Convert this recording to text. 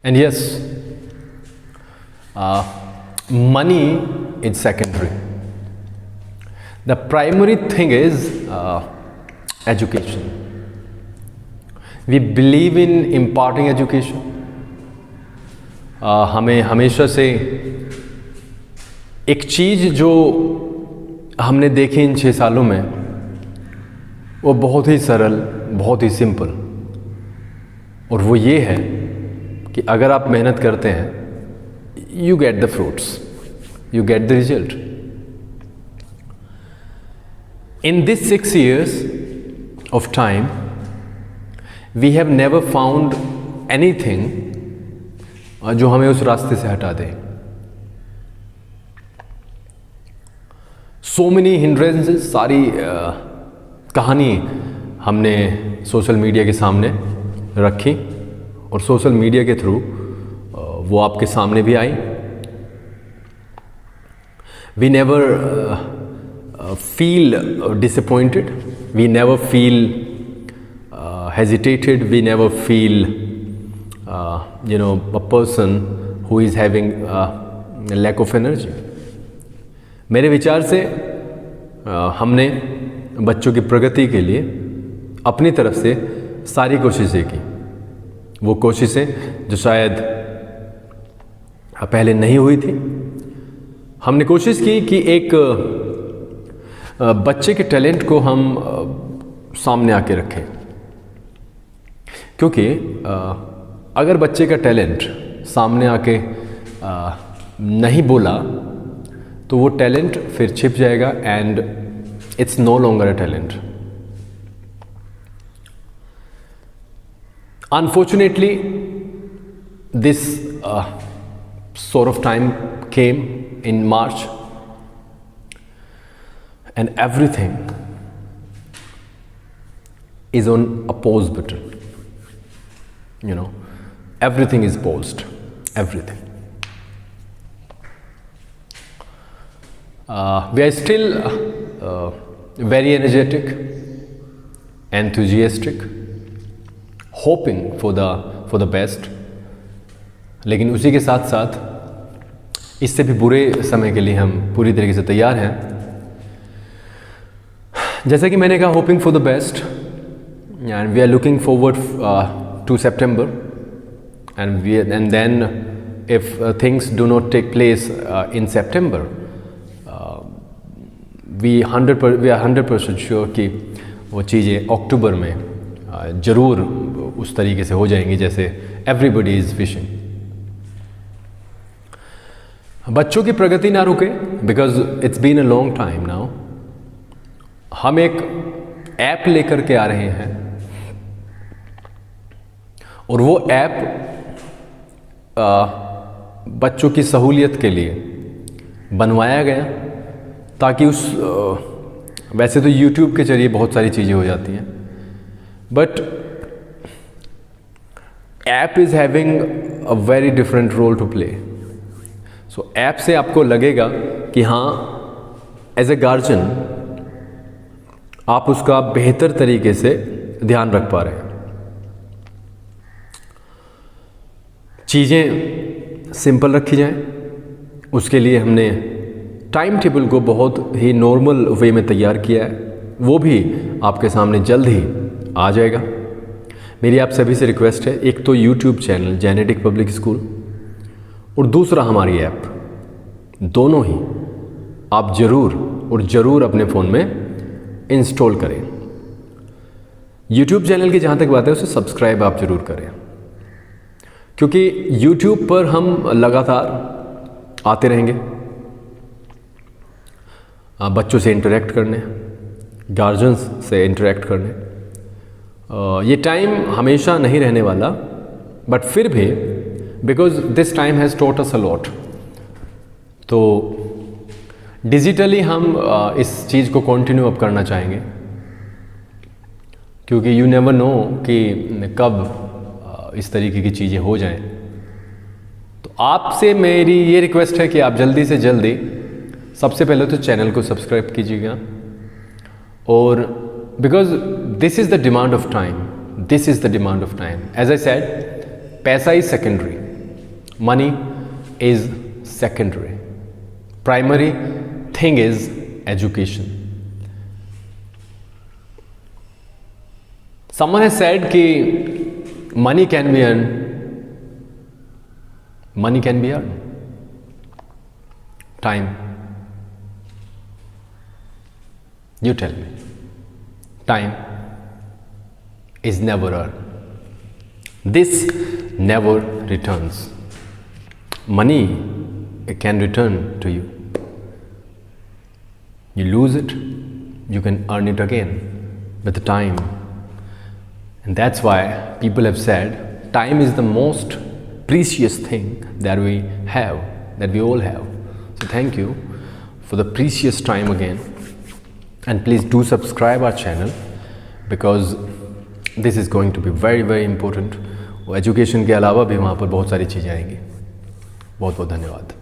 And yes, money is secondary. The primary thing is education. We believe in imparting education. हमें हमेशा से एक चीज़ जो हमने देखी इन 6 सालों में, वो बहुत ही सरल, बहुत ही सिंपल, और वो ये है कि अगर आप मेहनत करते हैं, you get the fruits, you get the result. In this 6 years of time, we have never found anything जो हमें उस रास्ते से हटा दे. So many hindrances, सारी कहानी हमने सोशल मीडिया के सामने रखी और सोशल मीडिया के थ्रू वो आपके सामने भी आई. We never feel disappointed, we never feel hesitated, we never feel a person who is having a lack of energy. मेरे विचार से हमने बच्चों की प्रगति के लिए अपनी तरफ से सारी कोशिशें की. वो कोशिशें जो शायद पहले नहीं हुई थी. हमने कोशिश की कि एक बच्चे के टैलेंट को हम सामने आके रखें, क्योंकि अगर बच्चे का टैलेंट सामने आके नहीं बोला तो वो टैलेंट फिर छिप जाएगा and it's no longer a talent. Unfortunately, this sort of time came in March, and everything is on a pause button. Everything is paused. Everything. We are still very energetic, enthusiastic, hoping for the best. लेकिन उसी के साथ साथ इससे भी बुरे समय के लिए हम पूरी तरीके से तैयार हैं. जैसा कि मैंने कहा, hoping for the best, and we are looking forward to September, and then if things do not take place in September, we are 100% sure कि वो चीज़ें अक्टूबर में ज़रूर उस तरीके से हो जाएंगी जैसे एवरीबडी इज़ विशिंग. बच्चों की प्रगति ना रुके, because it's been a long time now. हम एक ऐप लेकर के आ रहे हैं, और वो ऐप बच्चों की सहूलियत के लिए बनवाया गया ताकि वैसे तो YouTube के जरिए बहुत सारी चीज़ें हो जाती हैं, but app is having a very different role to play. So app से आपको लगेगा कि हाँ, एज ए गार्जियन आप उसका बेहतर तरीके से ध्यान रख पा रहे हैं. चीज़ें सिंपल रखी जाएं, उसके लिए हमने टाइम टेबल को बहुत ही नॉर्मल वे में तैयार किया है. वो भी आपके सामने जल्द ही आ जाएगा. मेरी आप सभी से रिक्वेस्ट है, एक तो YouTube channel genetic public school, और दूसरा हमारी ऐप, दोनों ही आप ज़रूर अपने फ़ोन में इंस्टॉल करें. YouTube चैनल की जहाँ तक बात है, उसे सब्सक्राइब आप ज़रूर करें, क्योंकि YouTube पर हम लगातार आते रहेंगे बच्चों से इंटरेक्ट करने, गार्जियंस से इंटरेक्ट करने. ये टाइम हमेशा नहीं रहने वाला, बट फिर भी because this time has taught us a lot, तो डिजिटली हम इस चीज़ को कंटिन्यू अप करना चाहेंगे, क्योंकि यू नेवर नो कि कब इस तरीके की चीज़ें हो जाएं. तो आपसे मेरी ये रिक्वेस्ट है कि आप जल्दी से जल्दी सबसे पहले तो चैनल को सब्सक्राइब कीजिएगा, और because this is the demand of time, as I said, पैसा is secondary. Money is secondary. Primary thing is education. Someone has said कि money can be earned. Money can be earned. Time. You tell me. Time is never earned. This never returns. Money, it can return to you. You lose it, you can earn it again with time. And that's why people have said time is the most precious thing that we have, that we all have. So thank you for the precious time again. And please do subscribe our channel because this is going to be very very important. और education के अलावा भी वहाँ पर बहुत सारी चीज़ें आएंगी. बहुत बहुत धन्यवाद.